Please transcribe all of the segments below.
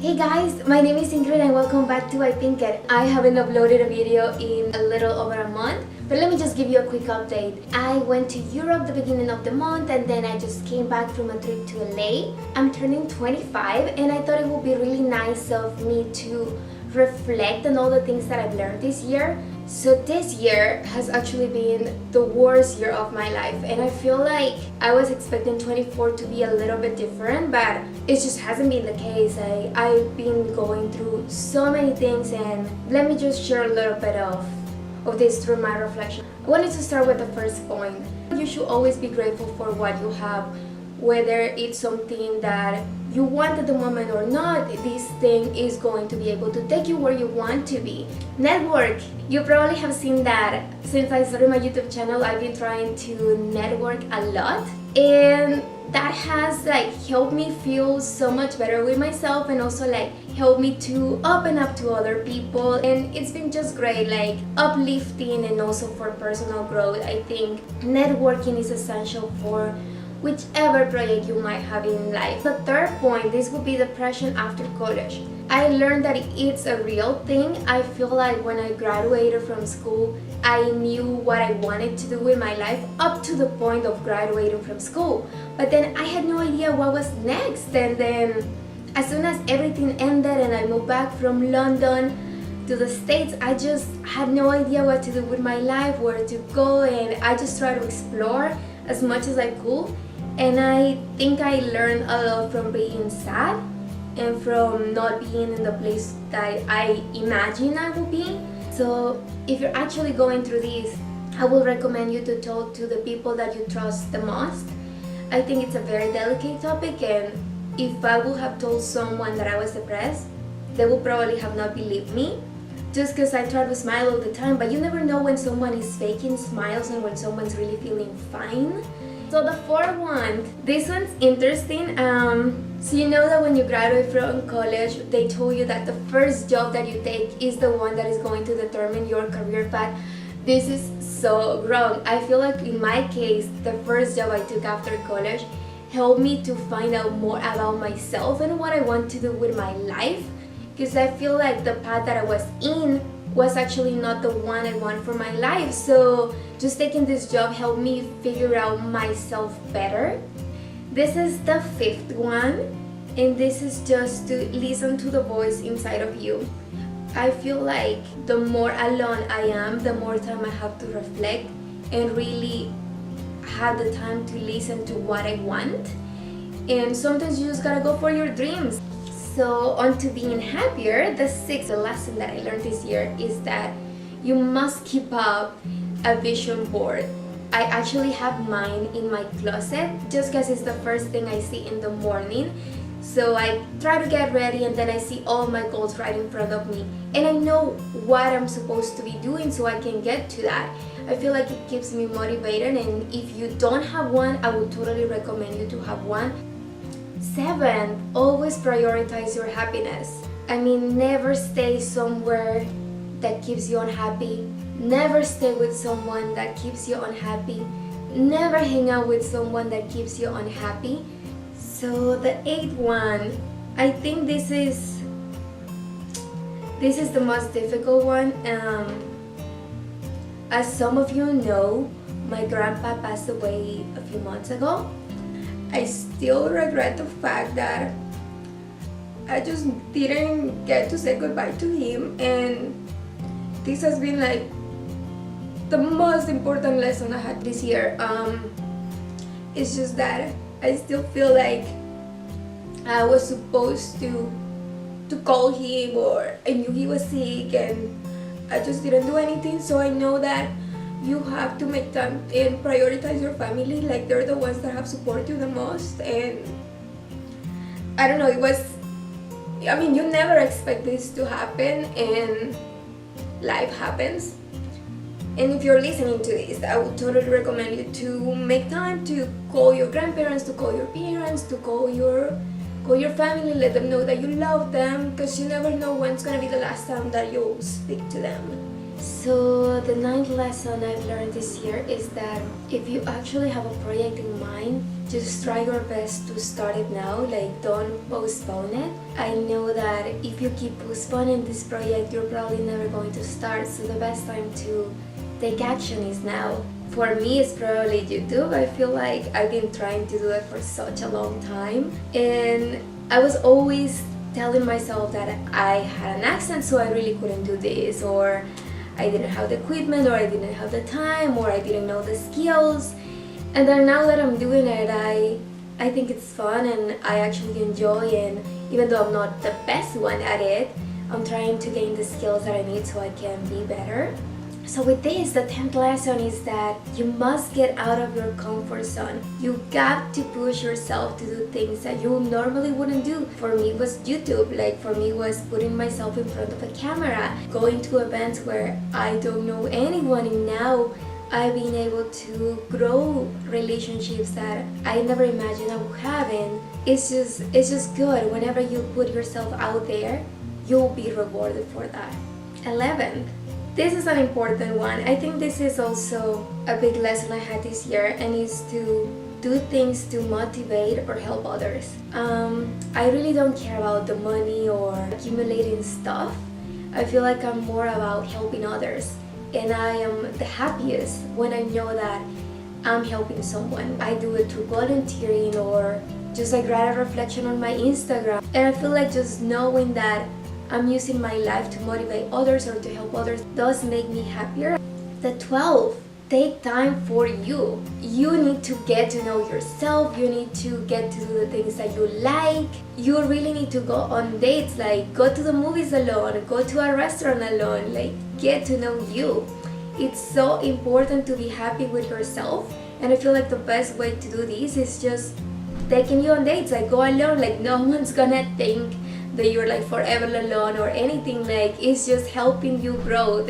Hey guys, my name is Ingrid and welcome back to ipinkit. I haven't uploaded a video in a little over a month, but let me just give you a quick update. I went to Europe the beginning of the month and then I just came back from a trip to LA. I'm turning 25 and I thought it would be really nice of me to reflect on all the things that I've learned this year. So this year has actually been the worst year of my life, and I feel like I was expecting 24 to be a little bit different, but it just hasn't been the case. I've been going through so many things, and let me just share a little bit of this through my reflection. I wanted to start with the first point. You should always be grateful for what you have, whether it's something that you want at the moment or not. This thing is going to be able to take you where you want to be. Network. You probably have seen that since I started my YouTube channel, I've been trying to network a lot, and that has helped me feel so much better with myself, and also helped me to open up to other people, and it's been just great, uplifting, and also for personal growth. I think networking is essential for whichever project you might have in life. The third point, this would be depression after college. I learned that it's a real thing. I feel like when I graduated from school, I knew what I wanted to do with my life up to the point of graduating from school. But then I had no idea what was next. And then as soon as everything ended and I moved back from London to the States, I just had no idea what to do with my life, where to go, and I just tried to explore as much as I could. And I think I learned a lot from being sad and from not being in the place that I imagine I will be. So if you're actually going through this, I will recommend you to talk to the people that you trust the most. I think it's a very delicate topic, and if I would have told someone that I was depressed, they would probably have not believed me, just because I try to smile all the time, but you never know when someone is faking smiles and when someone's really feeling fine. So the fourth one, this one's interesting. So you know that when you graduate from college, they told you that the first job that you take is the one that is going to determine your career path. This is so wrong. I feel like in my case, the first job I took after college helped me to find out more about myself and what I want to do with my life, because I feel like the path that I was in was actually not the one I want for my life. So just taking this job helped me figure out myself better. This is the fifth one, and this is just to listen to the voice inside of you. I feel like the more alone I am, the more time I have to reflect and really have the time to listen to what I want. And sometimes you just gotta go for your dreams. So on to being happier, the sixth lesson that I learned this year is that you must keep up a vision board. I actually have mine in my closet just because it's the first thing I see in the morning. So I try to get ready and then I see all my goals right in front of me, and I know what I'm supposed to be doing so I can get to that. I feel like it keeps me motivated, and if you don't have one, I would totally recommend you to have one. 7, always prioritize your happiness. I mean, never stay somewhere that keeps you unhappy. Never stay with someone that keeps you unhappy. Never hang out with someone that keeps you unhappy. So the 8th one, I think this is the most difficult one. As some of you know, my grandpa passed away a few months ago. I still regret the fact that I just didn't get to say goodbye to him, and this has been the most important lesson I had this year. It's just that I still feel like I was supposed to call him, or I knew he was sick and I just didn't do anything. So I know that you have to make time and prioritize your family. They're the ones that have supported you the most. And I don't know, you never expect this to happen, and life happens. And if you're listening to this, I would totally recommend you to make time to call your grandparents, to call your parents, to call your family, let them know that you love them, because you never know when it's gonna be the last time that you'll speak to them. So the 9th lesson I've learned this year is that if you actually have a project in mind, just try your best to start it now, like don't postpone it. I know that if you keep postponing this project, you're probably never going to start, so the best time to take action is now. For me, it's probably YouTube. I feel like I've been trying to do it for such a long time, and I was always telling myself that I had an accent, so I really couldn't do this, or I didn't have the equipment, or I didn't have the time, or I didn't know the skills. And then now that I'm doing it, I think it's fun and I actually enjoy, and even though I'm not the best one at it, I'm trying to gain the skills that I need so I can be better. So with this, the 10th lesson is that you must get out of your comfort zone. You got to push yourself to do things that you normally wouldn't do. For me, it was YouTube. Like for me, it was putting myself in front of a camera, going to events where I don't know anyone, and now I've been able to grow relationships that I never imagined I would have, and it's just good. Whenever you put yourself out there, you'll be rewarded for that. 11th. This is an important one. I think this is also a big lesson I had this year, and is to do things to motivate or help others. I really don't care about the money or accumulating stuff. I feel like I'm more about helping others, and I am the happiest when I know that I'm helping someone. I do it through volunteering or just like write a reflection on my Instagram, and I feel like just knowing that I'm using my life to motivate others or to help others does make me happier. The 12th, take time for you. You need to get to know yourself. You need to get to do the things that you like. You really need to go on dates, like go to the movies alone, go to a restaurant alone, like get to know you. It's so important to be happy with yourself, and I feel like the best way to do this is just taking you on dates, like go alone, like no one's gonna think that you're like forever alone or anything. Like it's just helping you grow.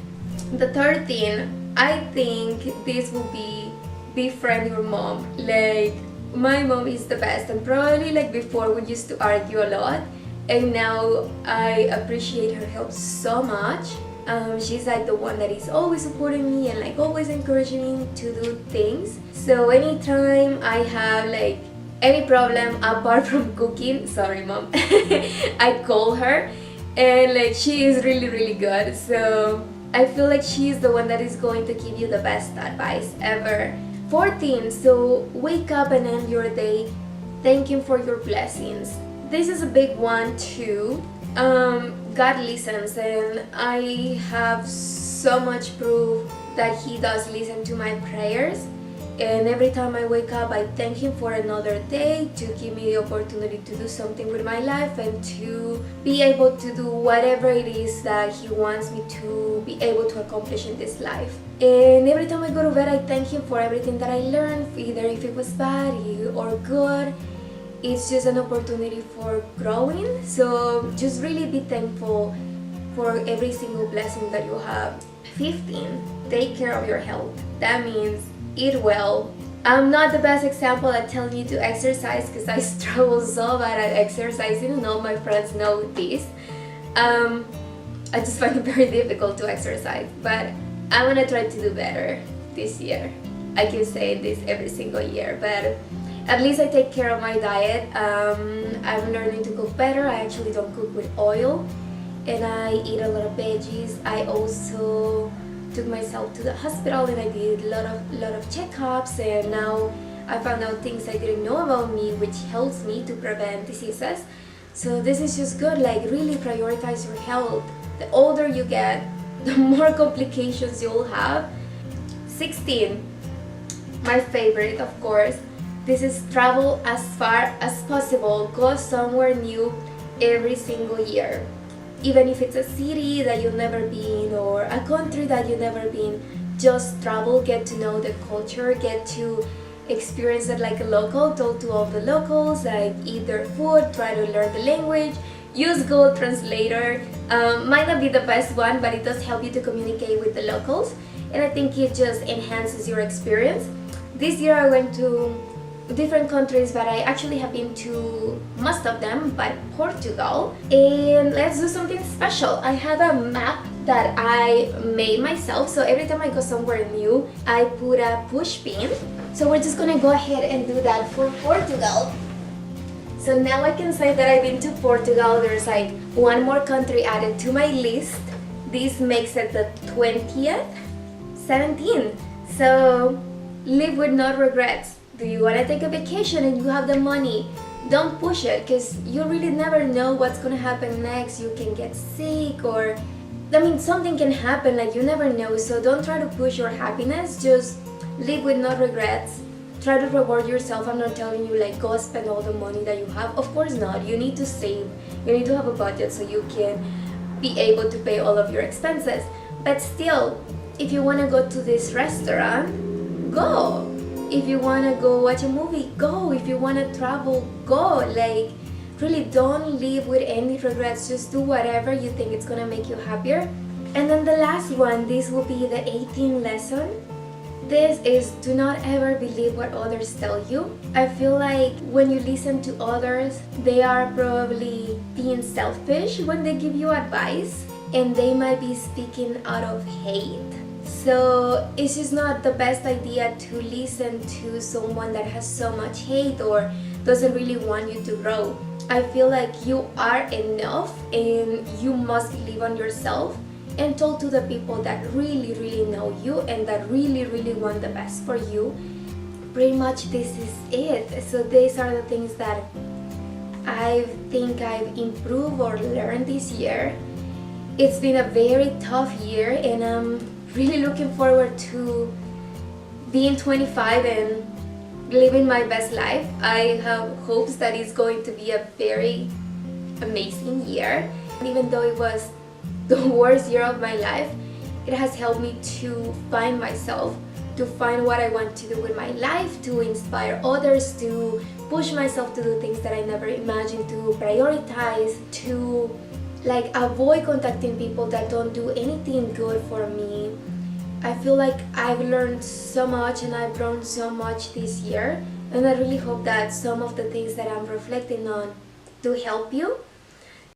The 13th, I think this will be befriend your mom. Like my mom is the best, and probably like before we used to argue a lot, and now I appreciate her help so much. She's like the one that is always supporting me and like always encouraging me to do things. So anytime I have like any problem apart from cooking, sorry mom, I call her, and like she is really good. So I feel like she is the one that is going to give you the best advice ever. 14, so wake up and end your day thanking for your blessings. This is a big one too. God listens, and I have so much proof that He does listen to my prayers. And every time I wake up, I thank Him for another day, to give me the opportunity to do something with my life and to be able to do whatever it is that He wants me to be able to accomplish in this life. And every time I go to bed, I thank Him for everything that I learned, either if it was bad or good. It's just an opportunity for growing. So just really be thankful for every single blessing that you have. 15, take care of your health. That means eat well. I'm not the best example at telling you to exercise because I struggle so bad at exercising, and all my friends know this. I just find it very difficult to exercise, but I'm gonna try to do better this year. I keep saying this every single year, but at least I take care of my diet. I'm learning to cook better. I actually don't cook with oil, and I eat a lot of veggies. I also took myself to the hospital, and I did a lot of checkups, and now I found out things I didn't know about me, which helps me to prevent diseases. So this is just good. Like really prioritize your health. The older you get, the more complications you'll have. 16, my favorite, of course. This is travel as far as possible. Go somewhere new every single year. Even if it's a city that you've never been or a country that you've never been, just travel, get to know the culture, get to experience it like a local, talk to all the locals, like eat their food, try to learn the language, use Google Translator. Might not be the best one, but it does help you to communicate with the locals, and I think it just enhances your experience. This year I went to different countries, but I actually have been to most of them, but Portugal. And let's do something special. I have a map that I made myself, so every time I go somewhere new, I put a push pin So we're just gonna go ahead and do that for Portugal. So now I can say that I've been to Portugal. There's like one more country added to my list. This makes it the 20th, 17th. So live with no regrets. Do you want to take a vacation and you have the money? Don't push it, because you really never know what's gonna happen next. You can get sick, or something can happen, like you never know. So don't try to push your happiness. Just live with no regrets. Try to reward yourself. I'm not telling you like go spend all the money that you have. Of course not. You need to save. You need to have a budget so you can be able to pay all of your expenses. But still, if you want to go to this restaurant, go. If you want to go watch a movie, go. If you want to travel, go. Like, really don't live with any regrets. Just do whatever you think it's gonna make you happier. And then the last one, this will be the 18th lesson. This is, do not ever believe what others tell you. I feel like when you listen to others, they are probably being selfish when they give you advice, and they might be speaking out of hate. So it's just not the best idea to listen to someone that has so much hate or doesn't really want you to grow. I feel like you are enough and you must believe on yourself, and talk to the people that really, really know you and that really, really want the best for you. Pretty much this is it. So these are the things that I think I've improved or learned this year. It's been a very tough year, and I'm really looking forward to being 25 and living my best life. I have hopes that it's going to be a very amazing year. Even though it was the worst year of my life, it has helped me to find myself, to find what I want to do with my life, to inspire others, to push myself to do things that I never imagined, to prioritize, to like avoid contacting people that don't do anything good for me. I feel like I've learned so much and I've grown so much this year, and I really hope that some of the things that I'm reflecting on do help you.